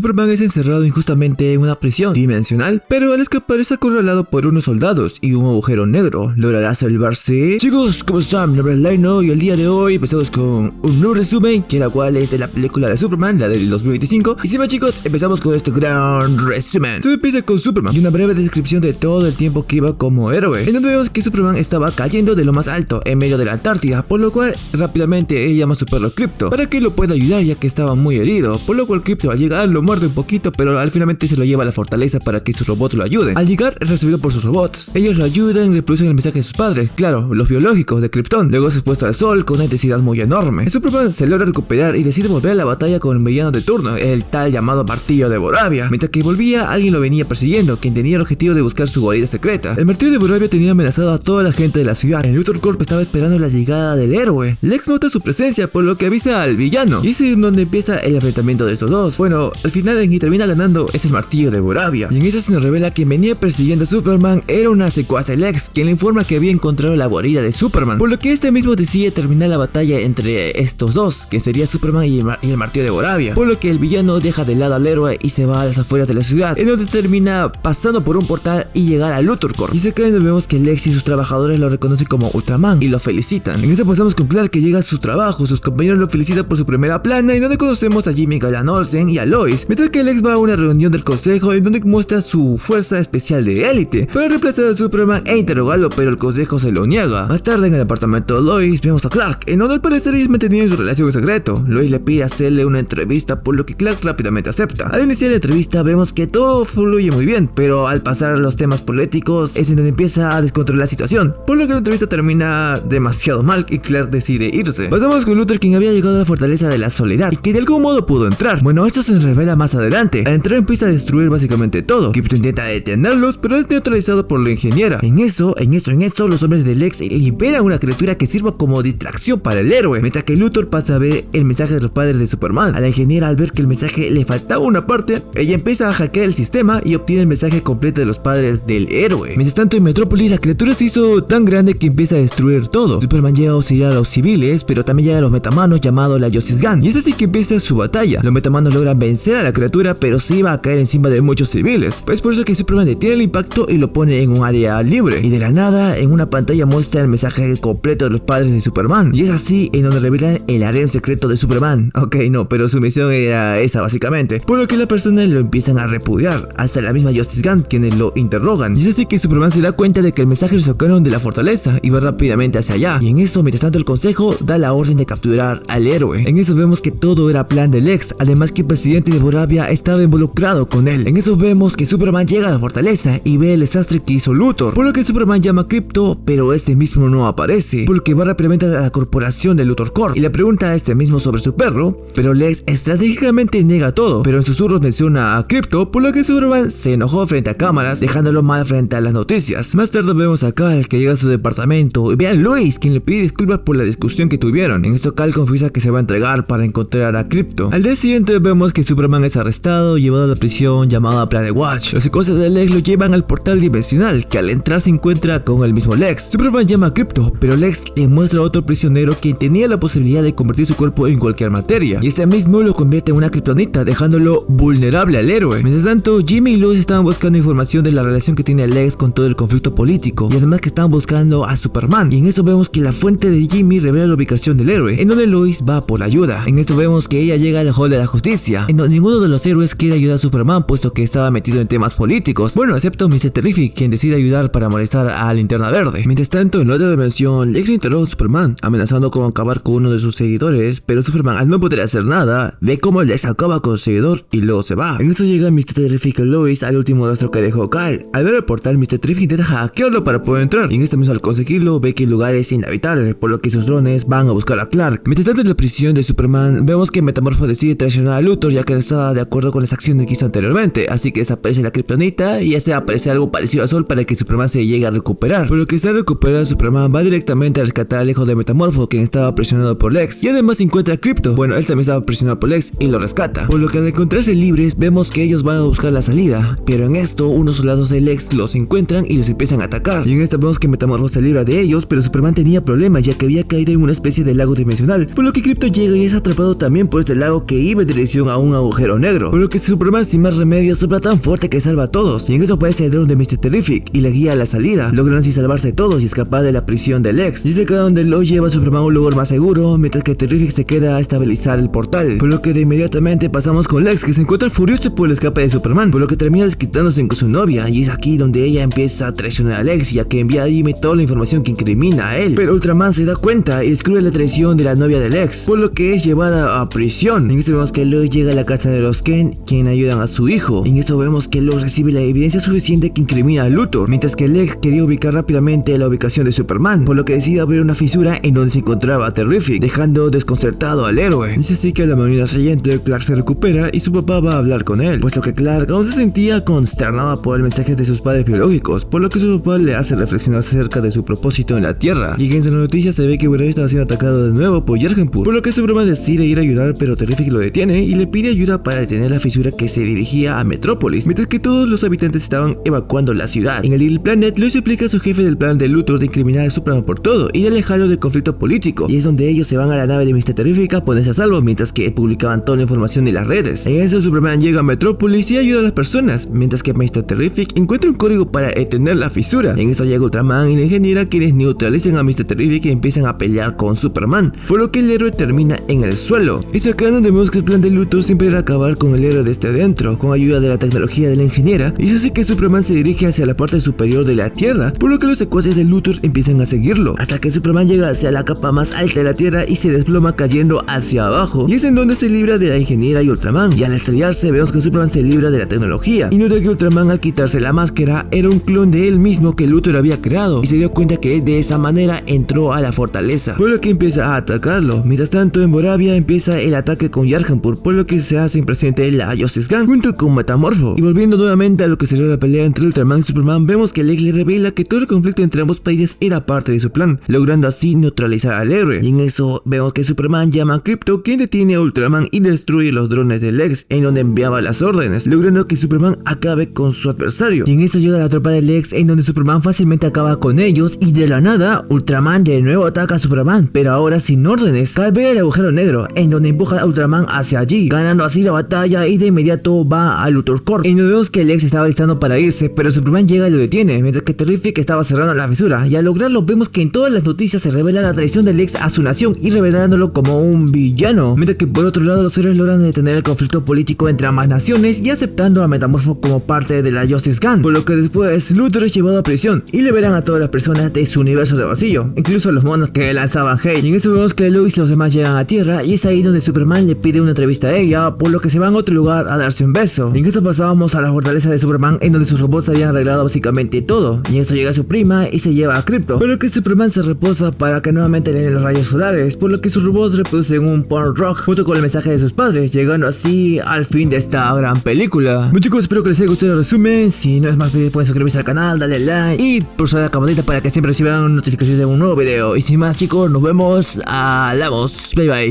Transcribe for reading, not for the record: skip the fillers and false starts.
Superman es encerrado injustamente en una prisión dimensional, pero al escapar es acorralado por unos soldados y un agujero negro. ¿Logrará salvarse? Chicos, ¿cómo están? Mi nombre es Laino y el día de hoy empezamos con un nuevo resumen, que la cual es de la película de Superman, la del 2025. Y si más, chicos, empezamos con este gran resumen. Todo empieza con Superman y una breve descripción de todo el tiempo que iba como héroe, en donde vemos que Superman estaba cayendo de lo más alto en medio de la Antártida, por lo cual rápidamente él llama a su perro Krypto para que lo pueda ayudar, ya que estaba muy herido, por lo cual Krypto al llegar lo muerde un poquito, pero al finalmente se lo lleva a la fortaleza para que su robot lo ayude. Al llegar es recibido por sus robots, ellos lo ayudan y reproducen el mensaje de sus padres, claro, los biológicos de Krypton. Luego es expuesto al sol con una intensidad muy enorme. Superman se logra recuperar y decide volver a la batalla con el villano de turno, el tal llamado Martillo de Boravia. Mientras que volvía, alguien lo venía persiguiendo, quien tenía el objetivo de buscar su guarida secreta. El Martillo de Boravia tenía amenazado a toda la gente de la ciudad. El Luthor Corp estaba esperando la llegada del héroe. Lex nota su presencia, por lo que avisa al villano, y es en donde empieza el enfrentamiento de estos dos. Bueno, al final el que termina ganando es el Martillo de Boravia, y en eso se nos revela que venía persiguiendo a Superman era una secuaz de Lex, quien le informa que había encontrado la guarida de Superman, por lo que este mismo decide terminar la batalla entre estos dos, que sería Superman y el Martillo de Boravia, por lo que el villano deja de lado al héroe y se va a las afueras de la ciudad, en donde termina pasando por un portal y llegar al Luthor Corp. Y se cae donde vemos que Lex y sus trabajadores lo reconocen como Ultraman y lo felicitan. En eso pasamos con Clark, que llega a su trabajo, sus compañeros lo felicitan por su primera plana, y donde conocemos a Jimmy Gallan Olsen y a Lois, mientras que Lex va a una reunión del consejo en donde muestra su fuerza especial de élite para reemplazar a Superman e interrogarlo, pero el consejo se lo niega. Más tarde en el apartamento de Lois vemos a Clark, en donde al parecer ellos mantenían su relación en secreto. Lois le pide hacerle una entrevista, por lo que Clark rápidamente acepta. Al iniciar la entrevista vemos que todo fluye muy bien, pero al pasar a los temas políticos es en donde empieza a descontrolar la situación, por lo que la entrevista termina demasiado mal y Clark decide irse. Pasamos con Luthor, quien había llegado a la fortaleza de la soledad y que de algún modo pudo entrar. Bueno, esto se revela más adelante. Al entrar empieza a destruir básicamente todo. Krypto intenta detenerlos, pero es neutralizado por la ingeniera. En eso, los hombres de Lex liberan una criatura que sirva como distracción para el héroe, mientras que Luthor pasa a ver el mensaje de los padres de Superman. A la ingeniera, al ver que el mensaje le faltaba una parte, ella empieza a hackear el sistema y obtiene el mensaje completo de los padres del héroe. Mientras tanto, en Metrópolis la criatura se hizo tan grande que empieza a destruir todo. Superman llega a auxiliar a los civiles, pero también llega a los metamanos llamados la Justice Gun, y es así que empieza su batalla. Los metamanos logran vencer a la criatura, pero se iba a caer encima de muchos civiles. Es por eso que Superman detiene el impacto y lo pone en un área libre, y de la nada en una pantalla muestra el mensaje completo de los padres de Superman, y es así en donde revelan el harem secreto de Superman. Ok, no, pero su misión era esa básicamente, por lo que las personas lo empiezan a repudiar, hasta la misma Justice Gun, quienes lo interrogan, y es así que Superman se da cuenta de que el mensaje lo sacaron de la fortaleza y va rápidamente hacia allá. Y en eso, mientras tanto, el consejo da la orden de capturar al héroe. En eso vemos que todo era plan de Lex, además que el presidente de Boravia estaba involucrado con él. En eso vemos que Superman llega a la fortaleza y ve el desastre que hizo Luthor, por lo que Superman llama a Krypto, pero este mismo no aparece, por lo que va rápidamente a la corporación de Luthor Corp y le pregunta a este mismo sobre su perro, pero Lex estratégicamente niega todo, pero en susurros menciona a Krypto, por lo que Superman se enojó frente a cámaras, dejándolo mal frente a las noticias. Más tarde vemos a Kal, que llega a su departamento y ve a Lois, quien le pide disculpas por la discusión que tuvieron. En esto Kal confiesa que se va a entregar para encontrar a Krypto. Al día siguiente vemos que Superman es arrestado y llevado a la prisión llamada Planet Watch. Los secuaces de Lex lo llevan al portal dimensional, que al entrar se encuentra con el mismo Lex. Superman llama a Krypto, pero Lex le muestra a otro prisionero quien tenía la posibilidad de convertir su cuerpo en cualquier materia, y este mismo lo convierte en una kriptonita, dejándolo vulnerable al héroe. Mientras tanto, Jimmy y Lois estaban buscando información de la relación que tiene Lex con todo el conflicto político, y además que estaban buscando a Superman, y en eso vemos que la fuente de Jimmy revela la ubicación del héroe, en donde Lois va por ayuda. En esto vemos que ella llega al Hall de la Justicia, en donde ninguno de los héroes quiere ayudar a Superman, puesto que estaba metido en temas políticos, bueno, excepto Mr. Terrific, quien decide ayudar para molestar a Linterna Verde. Mientras tanto, en la otra dimensión, Lex interroga a Superman, amenazando con acabar con uno de sus seguidores, pero Superman, al no poder hacer nada, ve cómo Lex acaba con su seguidor y luego se va. En eso llega Mr. Terrific y Lois al último rastro que dejó Kyle. Al ver el portal, Mr. Terrific intenta hackearlo para poder entrar, y en este mismo, al conseguirlo, ve que el lugar es inhabitable, por lo que sus drones van a buscar a Clark. Mientras tanto, en la prisión de Superman, vemos que Metamorfo decide traicionar a Luthor, ya que no estaba de acuerdo con las acciones que hizo anteriormente, así que desaparece la kriptonita y hace aparecer algo parecido al sol para que Superman se llegue a recuperar. Por lo que está recuperado, Superman va directamente a rescatar al hijo de Metamorfo, quien estaba presionado por Lex, y además encuentra a Krypto. Bueno, él también estaba presionado por Lex y lo rescata, por lo que al encontrarse libres, vemos que ellos van a buscar la salida, pero en esto unos soldados de Lex los encuentran y los empiezan a atacar, y en esta vemos que Metamorfo se libra de ellos, pero Superman tenía problemas ya que había caído en una especie de lago dimensional, por lo que Krypto llega y es atrapado también por este lago que iba en dirección a un agujero agujero negro, por lo que Superman sin más remedio sopla tan fuerte que salva a todos, y en eso aparece el dron de Mr. Terrific y le guía a la salida. Logran así salvarse todos y escapar de la prisión de Lex. Dice que donde lo lleva Superman a un lugar más seguro, mientras que Terrific se queda a estabilizar el portal, por lo que de inmediatamente pasamos con Lex, que se encuentra furioso por el escape de Superman, por lo que termina desquitándose con su novia, y es aquí donde ella empieza a traicionar a Lex, ya que envía a Jimmy toda la información que incrimina a él. Pero Ultraman se da cuenta y descubre la traición de la novia de Lex, por lo que es llevada a prisión. En eso vemos que Lois llega a la casa de los Kent, quien ayudan a su hijo. En eso vemos que Lois recibe la evidencia suficiente que incrimina a Luthor, mientras que Lex quería ubicar rápidamente la ubicación de Superman, por lo que decide abrir una fisura en donde se encontraba Terrific, dejando desconcertado al héroe. Dice así que a la mañana siguiente Clark se recupera y su papá va a hablar con él, puesto que Clark aún se sentía consternado por el mensaje de sus padres biológicos, por lo que su papá le hace reflexionar acerca de su propósito en la Tierra. Y en la noticia se ve que Brainiac estaba siendo atacado de nuevo por Jarkenpur, por lo que Superman decide ir a ayudar, pero Terrific lo detiene y le pide ayuda para detener la fisura que se dirigía a Metrópolis, mientras que todos los habitantes estaban evacuando la ciudad. En el Little Planet, Lois explica a su jefe del plan de Luthor de incriminar a Superman por todo y de alejarlo del conflicto político, y es donde ellos se van a la nave de Mr. Terrific a ponerse a salvo, mientras que publicaban toda la información en las redes. En eso Superman llega a Metrópolis y ayuda a las personas, mientras que Mr. Terrific encuentra un código para detener la fisura. En eso llega Ultraman y la ingeniera, quienes neutralizan a Mr. Terrific y empiezan a pelear con Superman, por lo que el héroe termina en el suelo. Es acá donde vemos que el plan de Luthor siempre era acabar con el héroe desde adentro, con ayuda de la tecnología de la ingeniera, y eso hace que Superman se dirige hacia la parte superior de la Tierra, por lo que los secuaces de Luthor empiezan a seguirlo, hasta que Superman llega hacia la capa más alta de la Tierra y se desploma cayendo hacia abajo, y es en donde se libra de la ingeniera y Ultraman. Y al estrellarse vemos que Superman se libra de la tecnología, y nota que Ultraman, al quitarse la máscara, era un clon de él mismo que Luthor había creado, y se dio cuenta que de esa manera entró a la fortaleza, por lo que empieza a atacarlo. Mientras tanto, en Boravia empieza el ataque con Jarkenpur, por lo que se hace presente la Justice Gang junto con Metamorfo. Y volviendo nuevamente a lo que sería la pelea entre Ultraman y Superman, vemos que Lex le revela que todo el conflicto entre ambos países era parte de su plan, logrando así neutralizar al héroe. Y en eso vemos que Superman llama a Krypto, quien detiene a Ultraman y destruye los drones de Lex, en donde enviaba las órdenes, logrando que Superman acabe con su adversario. Y en eso llega la tropa de Lex, en donde Superman fácilmente acaba con ellos, y de la nada Ultraman de nuevo ataca a Superman, pero ahora sin órdenes. Cal ve el agujero negro, en donde empuja a Ultraman hacia allí, ganando así la batalla, y de inmediato va a Luthor Corp. Y nos vemos que Lex estaba listando para irse, pero Superman llega y lo detiene, mientras que Terrific estaba cerrando la fisura, y al lograrlo vemos que en todas las noticias se revela la traición de Lex a su nación y revelándolo como un villano, mientras que por otro lado los héroes logran detener el conflicto político entre ambas naciones y aceptando a Metamorfo como parte de la Justice Gang, por lo que después Luthor es llevado a prisión y liberan a todas las personas de su universo de vacío, incluso a los monos que lanzaban hate. Y en eso vemos que Lois y los demás llegan a Tierra, y es ahí donde Superman le pide una entrevista a ella, por lo que se van a otro lugar a darse un beso. Y en eso pasábamos a la fortaleza de Superman, en donde sus robots habían arreglado básicamente todo, y en eso llega su prima y se lleva a Krypto, por lo que Superman se reposa para que nuevamente le den los rayos solares, por lo que sus robots reproducen un porn rock junto con el mensaje de sus padres, llegando así al fin de esta gran película. Bueno chicos, espero que les haya gustado el resumen. Si no es más, pueden suscribirse al canal, darle like y pulsar la campanita para que siempre reciban notificaciones de un nuevo video. Y sin más chicos, nos vemos, hablamos, bye bye.